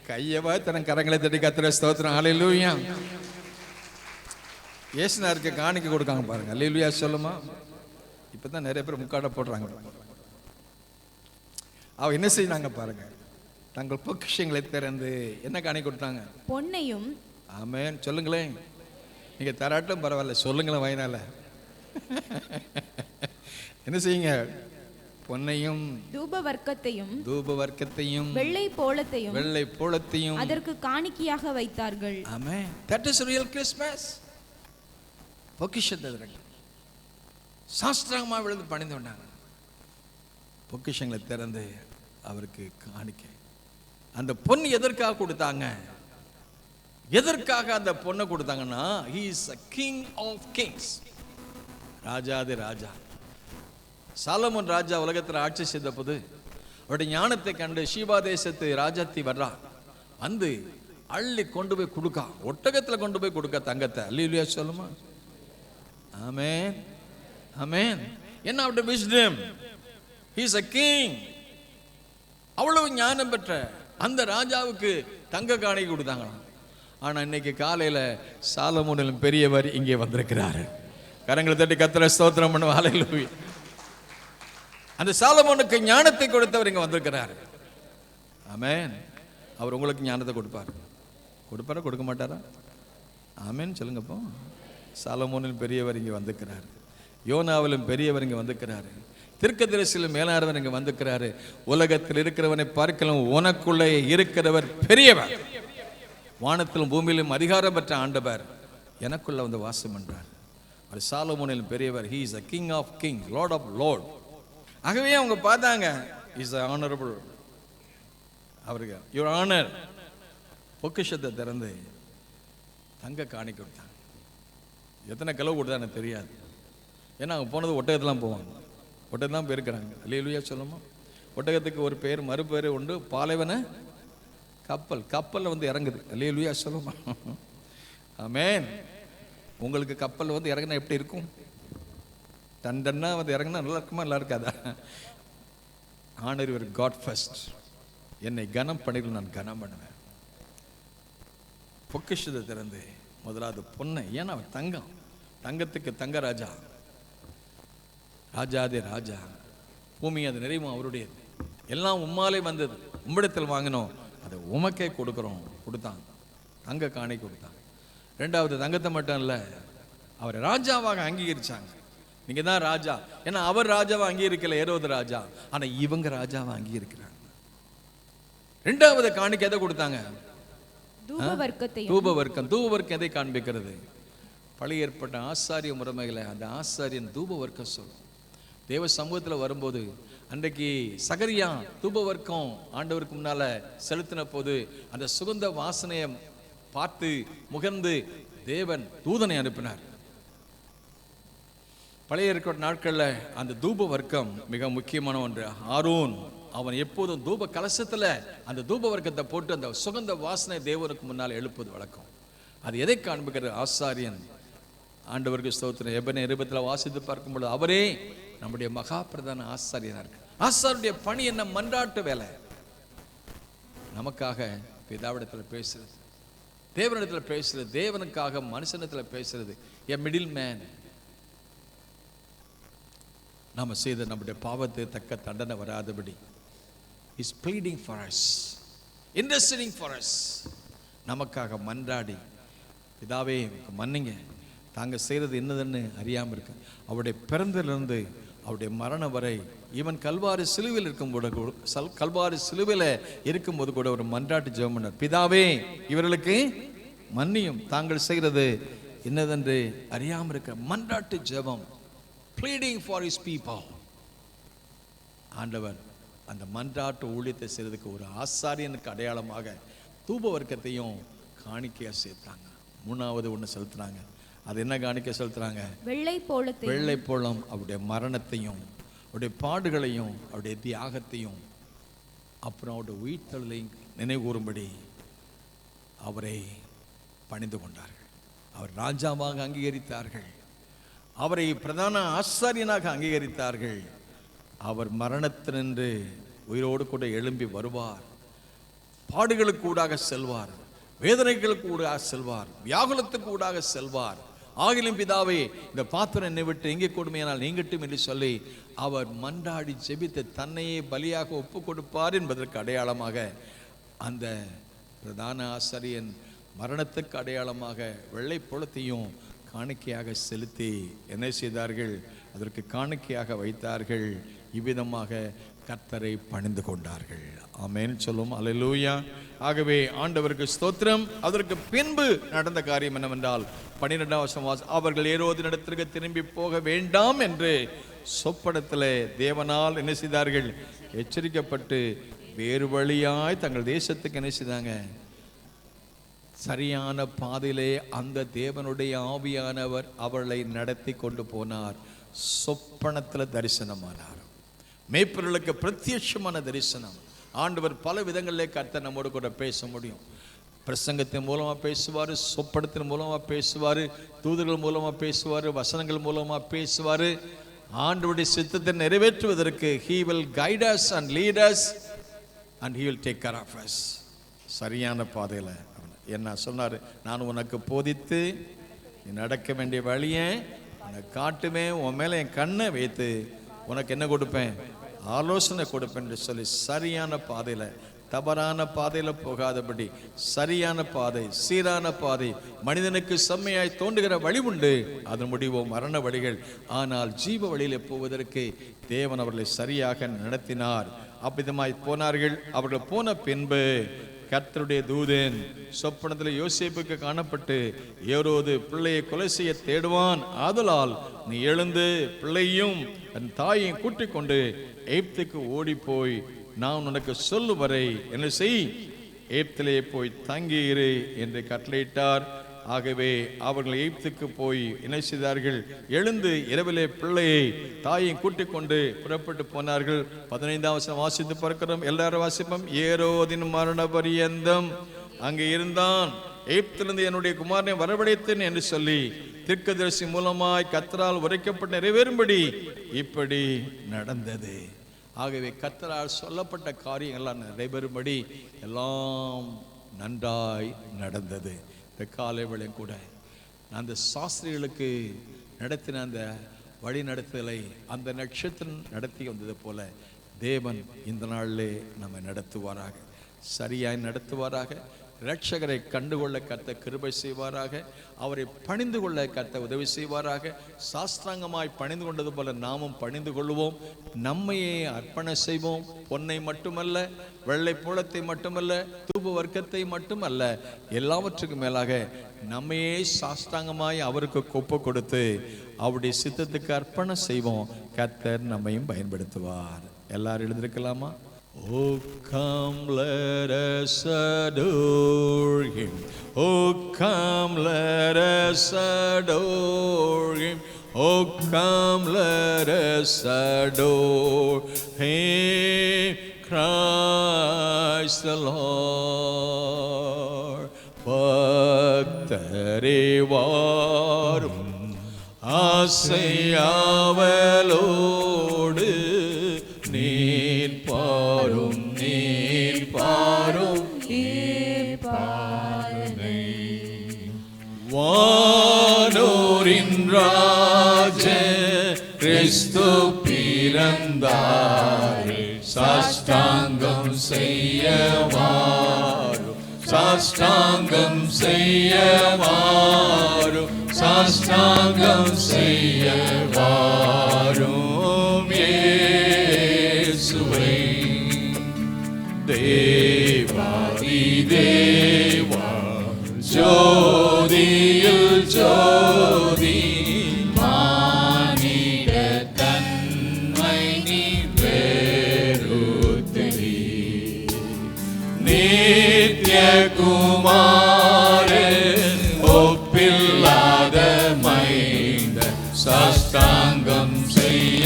கையவா திறன், கரங்களை தட்டி கர்த்தரை ஸ்தோத்திரம். அல்லேலூயா. ஏசுனாருக்கு காணிக்க கொடுக்காங்க பாருங்க. அல்லேலூயா சொல்லுமா. இப்பதான் நிறைய பேர் முக்காட போடுறாங்க. அவ என்ன செய்யறாங்க பாருங்க. தங்கள் பொக்கிஷங்களை திறந்து என்ன காணிக்க கொடுத்தாங்க? பொன்னையும். ஆமென் சொல்லுங்களேன். நீங்க தராட்டும் பரவாயில்ல, சொல்லுங்களேன். வயனால என்ன செய்யுங்க? பொன்னையும் தூப வர்க்கத்தையும் வெள்ளை போளத்தையும் அதற்கு காணிக்கையாக வைத்தார்கள். ஆமென். That is real Christmas. பொக்கிஷத்தை சாஸ்திரமா விழுந்து பணிந்து கொண்டாங்க. பொக்கிஷங்களை திறந்து அவருக்கு காணிக்கை. அந்த பொன் எதற்காக கொடுத்தாங்க? எதற்காக அந்த பொண்ணை கொடுத்தாங்கன்னா, he is a king of kings, Rajathi Raja. Solomon ராஜா உலகத்தில் ஆட்சி செய்த போது அவருடைய ஞானத்தை கண்டு ஷீபா தேசத்து ராஜாத்தி வர்றா, வந்து அள்ளி கொண்டு போய் கொடுக்கா, ஒட்டகத்தில் கொண்டு போய் கொடுக்க தங்கத்தை. அல்லேலூயா சொல்லுமா? ஆமென், ஆமென். என்ன அவருடைய wisdom, he is a king. அவ்வளவு ஞானம் பெற்ற அந்த ராஜாவுக்கு தங்க காணிக்கை கொடுத்தாங்களாம். ஆனா இன்னைக்கு காலையில சாலமோனிலும் பெரியவர் இங்கே வந்திருக்கிறாரு. கரங்களை தட்டி கர்த்தரை ஸ்தோத்திரம் பண்ணுவோம். ஹல்லேலூயா. அந்த சாலமோனுக்கு ஞானத்தை கொடுத்தவர் இங்க வந்திருக்கிறாரு. ஆமென். அவர் உங்களுக்கு ஞானத்தை கொடுப்பாரா கொடுக்க மாட்டாரா? ஆமென் சொல்லுங்கப்போ. சாலமோனிலும் பெரியவர் இங்கே வந்திருக்கிறாரு. யோனாவிலும் பெரியவர் இங்கே வந்திருக்கிறாரு. தீர்க்கதரிசியிலும் மேலானவர் இங்கே வந்திருக்கிறாரு. உலகத்தில் இருக்கிறவனை பார்க்கலாம் உனக்குள்ளே இருக்கிறவர் பெரியவர். வானத்திலும் பூமியிலும் அதிகாரம் பெற்ற ஆண்டவர் எனக்குள்ள வந்து வாசம் பண்றார். அவர் சாலமோனிலும் பெரியவர். he is a king of kings, lord of lord. ஆகவே அவங்க பார்த்தாங்க, is a honorable, அவருக்கு your honor. பொக்கிஷத்தை திறந்து தங்க காணி கொடுத்தாங்க. எத்தனை கிலோ கொடுத்தா எனக்கு தெரியாது. ஏன்னா அவங்க போனது ஒட்டகத்தெல்லாம் போவாங்க, ஒட்டகத்தான் போயிருக்கிறாங்க. அல்லேலூயா சொல்லுமா? ஒட்டகத்துக்கு ஒரு பேர் மறுபேர் உண்டு, பாலைவன கப்பல். கப்பலில் வந்து இறங்குது. அல்லேலூயா சொல்லுமா? ஆமென். உங்களுக்கு கப்பல் வந்து இறங்கினா எப்படி இருக்கும்? டன்னா வந்து இறங்கினா நல்லா இருக்குமா நல்லா இருக்காதா? Honour your God first. என்னை கனம் பண்ணிட்டு நான் கனம் பண்ணுவேன். பொக்கிஷத்தை திறந்து முதலாவது பொண்ணை, ஏன்னா தங்கம், தங்கத்துக்கு தங்க ராஜா, ராஜாதே ராஜா. பூமி அது நிறைவும் அவருடையது. எல்லாம் உம்மாலே வந்தது, உம்மிடத்தில் வாங்கினோம், அதை உமக்கே கொடுக்குறோம். கொடுத்தான், தங்க காணி கொடுத்தான். ரெண்டாவது தங்கத்தை மட்டும் இல்லை, அவரை ராஜாவாக அங்கீகரிச்சாங்க. நீங்க தான் ராஜா. ஏன்னா அவர் ராஜாவை அங்கீகரிக்கல, ஏரோது ராஜா. ஆனா இவங்க ராஜாவை அங்கீகரிக்கிறாங்க. ரெண்டாவது காணிக்கை எதை கொடுத்தாங்க? தூபவர்க்கம். தூபவர்க்கம் எதை காண்பிக்கிறது? பழைய ஏற்பட்ட ஆசாரிய முறைமைகளை அந்த ஆசாரியன் தூபவர்க்கம் சொல்லும். தேவ சமூகத்தில் வரும்போது அன்றைக்கு சகரியா தூபவர்க்கம் ஆண்டவருக்கு முன்னால செலுத்தின போது அந்த சுகந்த வாசனையை பார்த்து முகர்ந்து தேவன் தூதனை அனுப்பினார். பழைய ஏற்பாட்டு நாட்கள்ல அந்த தூப வர்க்கம் மிக முக்கியமான ஒன்று. ஆரோன் அவன் எப்போதும் தூப கலசத்துல அந்த தூப வர்க்கத்தை போட்டு அந்த சுகந்த வாசனை தேவனுக்கு முன்னால் எழுப்புவது வழக்கம். அது எதை காண்பிக்கிறது? ஆசாரியன். ஆண்டவருக்கு ஸ்தோத்திரம். எபனே 20 வாசித்து பார்க்கும்போது அவரே நம்முடைய மகா பிரதான ஆசாரியனா இருக்கு. ஆசாரியனுடைய பணி என்ன? மன்றாட்டு வேலை. நமக்காக பிதாவிடத்தில் பேசுறது, தேவனிடத்தில் பேசுறது, தேவனுக்காக மனுஷனிடத்தில் பேசுறது. A middleman. நாம செய்த நம்முடைய பாவத்தை தக்க தண்டனை வராதபடி is pleading for us, interceding for us. நமக்காக மன்றாடி, பிதாவே மன்னிங்க, தாங்க செய்கிறது என்னதுன்னு அறியாமல் இருக்கு. அவருடைய பிறந்திலிருந்து அவருடைய மரணம் வரை, ஈவன் கல்வாரி சிலுவையில் இருக்கும்போது கூட ஒரு மன்றாட்டு ஜெபம் பண்ணார். பிதாவே இவர்களுக்கு மன்னியும், தாங்கள் செய்கிறது என்னதென்று அறியாமல் இருக்க. மன்றாட்டு ஜெபம், ப்ளீடிங் ஃபார் ஹிஸ் பீப்பிள். ஆண்டவர் அந்த மன்றாட்டு ஊழியத்தை செய்யறதுக்கு ஒரு ஆசாரியனுக்கு அடையாளமாக தூப வர்க்கத்தையும் காணிக்கையா சேர்த்தாங்க. மூணாவது ஒன்று செலுத்துறாங்க. அது என்ன காணிக்கை செலுத்துறாங்க? வெள்ளை போளம். அவருடைய மரணத்தையும் அவருடைய பாடுகளையும் அவருடைய தியாகத்தையும் அப்புறம் அவருடைய உயிர்த்தெழுதலையும் நினைவுகூறும்படி அவரை பணிந்து கொண்டார்கள். அவர் ராஜாவாக அங்கீகரித்தார்கள். அவரை பிரதான ஆசாரியனாக அங்கீகரித்தார்கள். அவர் மரணத்தினின்று உயிரோடு கூட எழும்பி வருவார். பாடுகளுக்கு ஊடாக செல்வார், வேதனைகளுக்கு ஊடாக செல்வார், வியாகுலத்துக்கு ஊடாக செல்வார். ஆகிலும் பிதாவே இந்த பாத்திரம் என்னை விட்டு எங்கே கொடுமையானால் நீங்கட்டும் என்று சொல்லி அவர் மன்றாடி ஜெபித்து தன்னையே பலியாக ஒப்பு கொடுப்பார் என்பதற்கு அடையாளமாக அந்த பிரதான ஆசாரியன் மரணத்துக்கு அடையாளமாக வெள்ளை புலத்தையும் காணிக்கையாக செலுத்தி என்ன செய்தார்கள்? அதற்கு காணிக்கையாக வைத்தார்கள். இவ்விதமாக கர்த்தரை பணிந்து கொண்டார்கள். ஆமென் சொல்லும். அல்லேலூயா. ஆகவே ஆண்டவருக்கு ஸ்தோத்திரம். அதற்கு பின்பு நடந்த காரியம் என்னவென்றால் 12ஆம் வசனம், அவர்கள் ஏரோதினிடத்திற்கு திரும்பி போக வேண்டாம் என்று சொப்பனத்திலே தேவனால் என்ன செய்தார்கள்? எச்சரிக்கப்பட்டு வேறு வழியாய் தங்கள் தேசத்துக்கு என்ன செய்தாங்க? சரியான பாதையிலே அந்த தேவனுடைய ஆவியானவர் அவளை நடத்தி கொண்டு போனார். சொப்பனத்தில் தரிசனமானார். மேய்ப்பர்களுக்கு பிரத்யட்சமான தரிசனம். ஆண்டவர் பல விதங்களிலே கர்த்தர் நம்மோடு கூட பேச முடியும். பிரசங்கத்தின் மூலமாக பேசுவார், சொப்பனத்தின் மூலமாக பேசுவார், தூதர்கள் மூலமாக பேசுவார், வசனங்கள் மூலமாக பேசுவார். ஆண்டவருடைய சித்தத்தை நிறைவேற்றுவதற்கு he will guide us and lead us and he will take care of us. சரியான பாதையில் என்ன சொன்னார்? நான் உனக்கு போதித்து நீ நடக்க வேண்டிய வழியை உனக்கு காட்டுவேன், உன் மேலே என் கண்ணை வைத்து உனக்கு என்ன கொடுப்பேன்? ஆலோசனை கொடுப்பேன் என்று சொல்லி சரியான பாதையில், தவறான பாதையில் போகாதபடி சரியான பாதை, சீரான பாதை. மனிதனுக்கு செம்மையாய் தோன்றுகிற வழி உண்டு, அதன் முடிவோ மரண வழிகள். ஆனால் ஜீவ வழியில் போவதற்கு தேவன் அவர்களை சரியாக நடத்தினார். அவ்விதமாய் போனார்கள். அவர்கள் போன பின்பு கர்த்தருடைய தூதன் சொப்பனத்தில் யோசேப்புக்கு காணப்பட்டு, ஏரோது பிள்ளையை கொலை செய்ய தேடுவான், ஆதலால் நீ எழுந்து பிள்ளையும் தன் தாயையும் கூட்டிக் கொண்டு எகிப்துக்கு ஓடி போய் நான் உனக்கு சொல்லும் வரை என்ன செய்? எகிப்திலே போய் தங்கியிரு என்று கட்டளையிட்டார். ஆகவே அவர்கள் எகிப்துக்கு போய் என்ன செய்தார்கள்? எழுந்து இரவிலே பிள்ளையை தாயையும் கூட்டிக் கொண்டு புறப்பட்டு போனார்கள். 15ஆம் வசனம் வாசித்து பார்க்கிறோம். எல்லாரும் வாசிப்போம். ஏரோதின் மரண பரியந்தம் அங்கே இருந்தான். எகிப்திலிருந்து என்னுடைய குமாரனை வரவழைத்தேன் என்று சொல்லி தீர்க்கதரிசி மூலமாய் கர்த்தரால் உரைக்கப்பட்டு நிறைவேறும்படி இப்படி நடந்தது. ஆகவே கர்த்தரால் சொல்லப்பட்ட காரியங்கள்லாம் நடைபெறும்படி எல்லாம் நன்றாய் நடந்தது. இந்த காலை வேளையும் கூட அந்த சாஸ்திரிகளுக்கு நடத்தின அந்த வழி நடத்துதலை அந்த நட்சத்திரம் நடத்தி வந்தது போல தேவன் இந்த நாளிலே நம்மை நடத்துவாராக, சரியாய் நடத்துவாராக. இரட்சகரை கண்டுகொள்ள கர்த்தர் கிருபை செய்வாராக. அவரை பணிந்து கொள்ள கர்த்தர் உதவி செய்வாராக. சாஸ்திராங்கமாய் பணிந்து கொண்டது போல நாமும் பணிந்து கொள்வோம். நம்மையே அர்ப்பணம் செய்வோம். பொன்னை மட்டுமல்ல, வெள்ளை பூளத்தை மட்டுமல்ல, தூப வர்க்கத்தை மட்டுமல்ல, எல்லாவற்றுக்கும் மேலாக நம்மையே சாஸ்திராங்கமாய் அவருக்கு ஒப்பு கொடுத்து அவருடைய சித்தத்துக்கு அர்ப்பணம் செய்வோம். கர்த்தர் நம்மையும் பயன்படுத்துவார். எல்லாரும் எழுந்திருக்கலாமா? Oh, come, let us adore Him. Oh, come, let us adore Him. Oh, come, let us adore Him, Christ the Lord. பக்தரே வாரும் ஆசையாவலோடு நீர் பாரும், நீர் பாரும், நீர் பாருனை. வானோரின் ராஜ கிறிஸ்து பிறந்தார். சாஷ்டாங்கம் செய்ய வாரும், சாஷ்டாங்கம் செய்ய வாரும், சாஷ்டாங்கம் செய்ய வாரும். இயேசுவை தேவாதி தேவா, ஜோதியில் ஜோதி, மானிட தன்மை நீ வேறுத்தரி. நித்ய குமாரன் ஒப்பில்லாத மைந்த, சாஷ்டாங்கம் செய்ய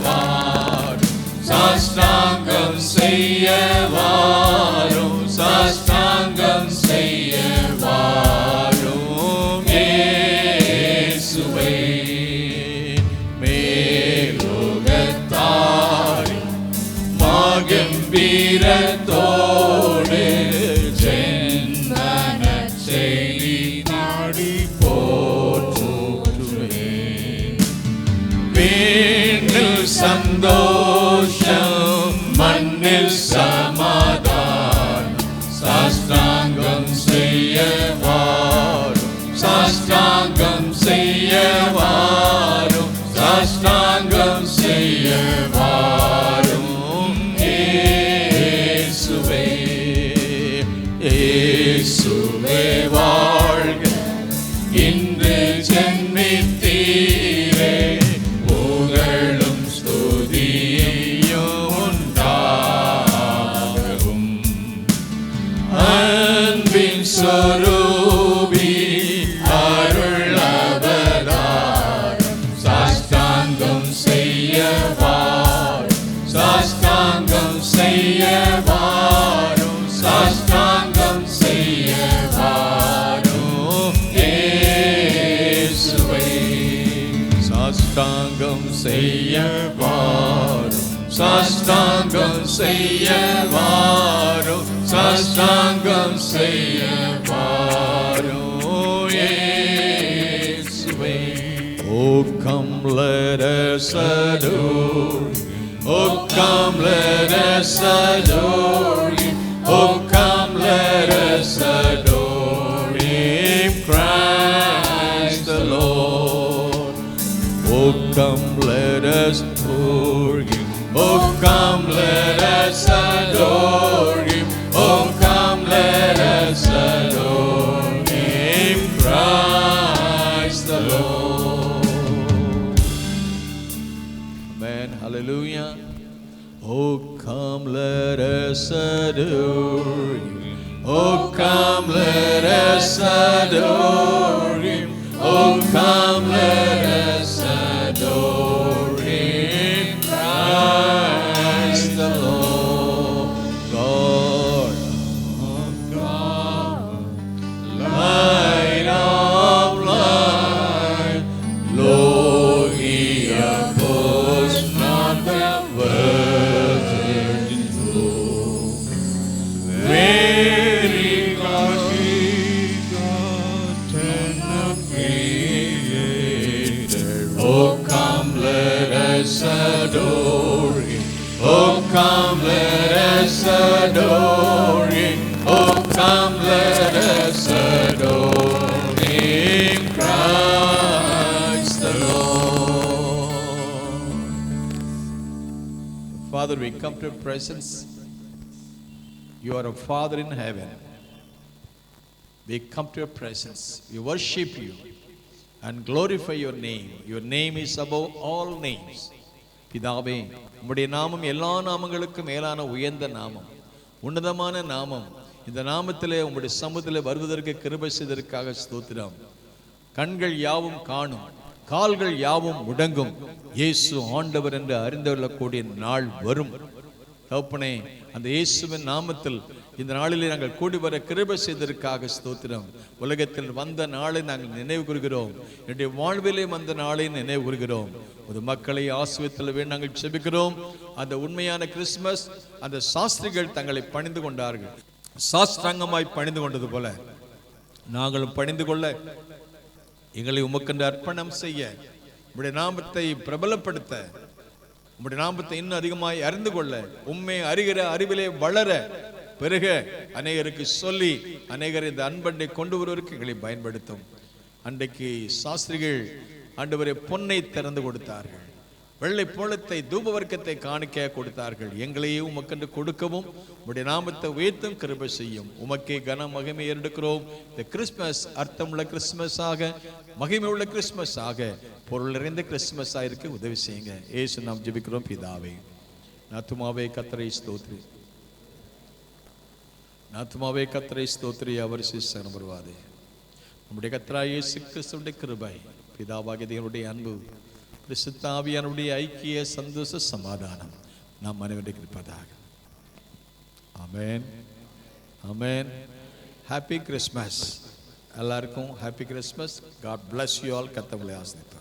வாரும், சாஷ்டாங்கம் செய்ய வாரும், சாஷ்டாங்கம் செய்ய வாரும். இயேசுவை மேலோகத்தாரி மாகம்பீரத்தோடு ஜென்மன செய்தி நாடி போற்றுவேன். வீணில் சந்தோஷம், மண்ணில் சமாதானம், சாஷ்டாங்கம் செய்ய வாரும், சாஷ்டாங்கம் செய்ய சாஷ்டாங்கம் செய்ய வாரும், சாஷ்டாங்கம் செய்ய வாரும், சாஷ்டாங்கம் செய்ய வாரும் இயேசுவே. Oh come let us adore you, oh come let us adore you, oh come let us adore him, Christ the Lord. Oh come let us adore him, oh come let us adore him, oh come let us adore him, Christ the Lord. Amen, hallelujah. Oh come let us adore him, oh come let us adore him, oh come let us adore him, Christ the Lord. God of God, light of light, lo, he opposed not the virgin throne. Very God, he God and the Creator. Oh come let us adore him, oh come let us adore him, oh come let us adore him, Christ the Lord. Father, we come to your presence. You are a Father in heaven. We come to your presence. We worship you and glorify your name. Your name is above all names. பிதாவே, உம்முடைய நாமம் எல்லா நாமங்களுக்கும் மேலான உயர்ந்த நாமம், உன்னதமான நாமம். இந்த நாமத்திலே உம்முடைய சமூகத்திலே வருவதற்கு கிருபை செய்ததற்காக ஸ்தோத்திரம். கண்கள் யாவும் காணும், கால்கள் யாவும் முடங்கும், இயேசு ஆண்டவர் என்று அறிந்து கொள்ளக்கூடிய நாள் வரும். தகப்பனே, அந்த இயேசுவின் நாமத்தில் இந்த நாளிலே நாங்கள் கூடி வர கிருபை செய்ததற்காக ஸ்தோத்திரம். உலகத்தில் வந்த நாளை நாங்கள் நினைவு கூறுகிறோம், என்னுடைய வாழ்விலே வந்த நாளை நினைவு கூறுகிறோம். ஒரு மக்களை ஆசீர்வதித்தல் நாங்கள் செபிக்கிறோம். அந்த உண்மையான கிறிஸ்துமஸ், அந்த சாஸ்திரிகள் தங்களை பணிந்து கொண்டார்கள், சாஸ்திராங்கமாய் பணிந்து கொண்டது போல நாங்களும் பணிந்து கொள்ள, எங்களை உமக்கென்று அர்ப்பணம் செய்ய, உம்முடைய நாமத்தை பிரபலப்படுத்த, உம்முடைய நாமத்தை இன்னும் அதிகமாய் அறிந்து கொள்ள, உம்மை அறிகிற அறிவிலே வளர பெருக, அநேகருக்கு சொல்லி அநேகர் இந்த அன்பண்டை கொண்டு வருவதற்கு எங்களை பயன்படுத்தும். அன்றைக்கு சாஸ்திரிகள் ஆண்டவரே பொன்னை திறந்து கொடுத்தார்கள், வெள்ளை போலத்தை தூப வர்க்கத்தை காணிக்க கொடுத்தார்கள். எங்களையே உமக்கென்று கொடுக்கவும், உம்முடைய நாமத்தை உயர்த்தும் கிருபை செய்யும். உமக்கே கன மகிமை எடுக்கிறோம். இந்த கிறிஸ்துமஸ் அர்த்தமுள்ள கிறிஸ்துமஸ் ஆக, மகிமை உள்ள கிறிஸ்துமஸ் ஆக, பொருள் நிறைந்த கிறிஸ்துமஸ் ஆக உதவி செய்யுங்க. ஏசு நாம் ஜெபிக்கிறோம் பிதாவே. நாத்துமாவே கர்த்தரை ஸ்தோத்திரி, நாத்துமாவே கர்த்தரை ஸ்தோத்திரி, அவர் சிஸ்தனம் வருவாதே. நம்முடைய கர்த்தராகிய இயேசு கிறிஸ்துவின் கிருபை, பிதாவாகிய தேவனுடைய அன்பு, பரிசுத்த ஆவியானவருடைய ஐக்கிய சந்தோஷ சமாதானம் நாம் அனைவருக்கும் இருப்பதாக. Amen, amen. ஹாப்பி கிறிஸ்மஸ் எல்லாருக்கும். Happy Christmas. God bless you all. கர்த்தர் உங்களை ஆசீர்வதிப்பார்.